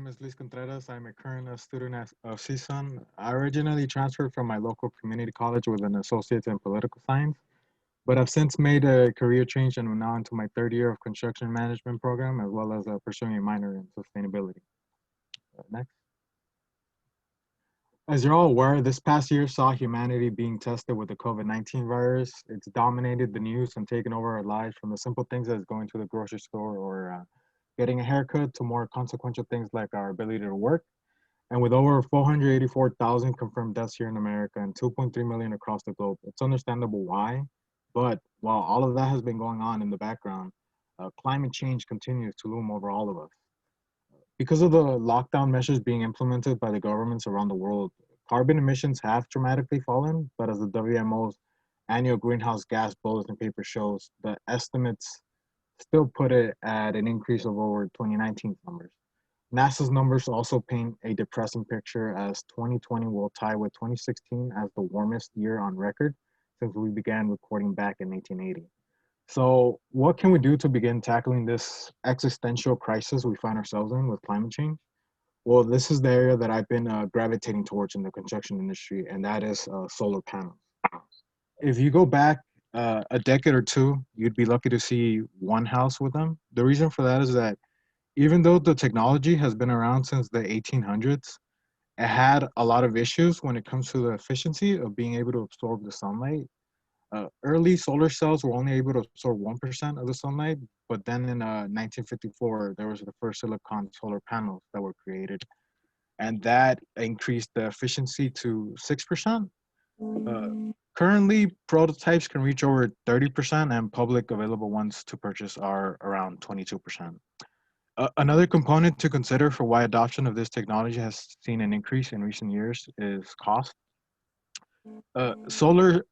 name is Luis Contreras. I'm a current student of CSUN. I originally transferred from my local community college with an associate's in political science, but I've since made a career change and I'm now into my third year of construction management program, as well as pursuing a minor in sustainability. Next. As you're all aware, this past year saw humanity being tested with the COVID-19 virus. It's dominated the news and taken over our lives, from the simple things as going to the grocery store or getting a haircut to more consequential things like our ability to work. And with over 484,000 confirmed deaths here in America and 2.3 million across the globe, it's understandable why. But while all of that has been going on in the background, climate change continues to loom over all of us. Because of the lockdown measures being implemented by the governments around the world, carbon emissions have dramatically fallen, but as the WMO's annual greenhouse gas bulletin paper shows, the estimates still put it at an increase of over 2019 numbers. NASA's numbers also paint a depressing picture, as 2020 will tie with 2016 as the warmest year on record since we began recording back in 1880. So, what can we do to begin tackling this existential crisis we find ourselves in with climate change? Well, this is the area that I've been gravitating towards in the construction industry, and that is solar panels. If you go back a decade or two, you'd be lucky to see one house with them. The reason for that is that even though the technology has been around since the 1800s, it had a lot of issues when it comes to the efficiency of being able to absorb the sunlight. Early solar cells were only able to absorb 1% of the sunlight, but then in 1954, there was the first silicon solar panels that were created, and that increased the efficiency to 6%. Uh, Currently, prototypes can reach over 30%, and public available ones to purchase are around 22%. Another component to consider for why adoption of this technology has seen an increase in recent years is cost. Solar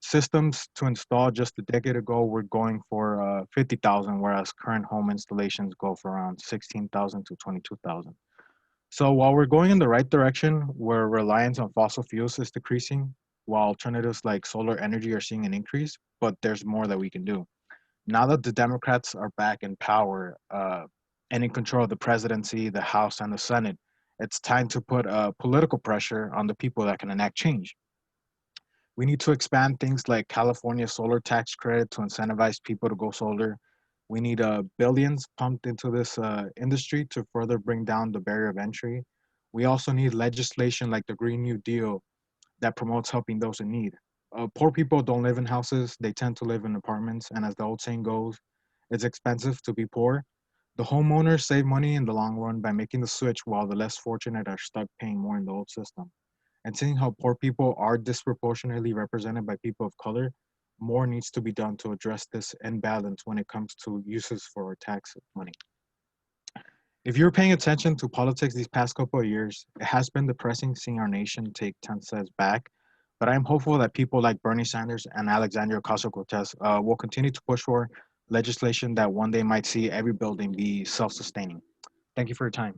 systems to install just a decade ago were going for 50,000, whereas current home installations go for around 16,000 to 22,000. So while we're going in the right direction, where reliance on fossil fuels is decreasing, while alternatives like solar energy are seeing an increase, but there's more that we can do. Now that the Democrats are back in power and in control of the presidency, the House, and the Senate, it's time to put political pressure on the people that can enact change. We need to expand things like California's solar tax credit to incentivize people to go solar. We need billions pumped into this industry to further bring down the barrier of entry. We also need legislation like the Green New Deal that promotes helping those in need. Poor people don't live in houses, they tend to live in apartments. And as the old saying goes, it's expensive to be poor. The homeowners save money in the long run by making the switch, while the less fortunate are stuck paying more in the old system. And seeing how poor people are disproportionately represented by people of color, more needs to be done to address this imbalance when it comes to uses for tax money. If you're paying attention to politics these past couple of years, it has been depressing seeing our nation take 10 steps back. But I'm hopeful that people like Bernie Sanders and Alexandria Ocasio-Cortez will continue to push for legislation that one day might see every building be self-sustaining. Thank you for your time.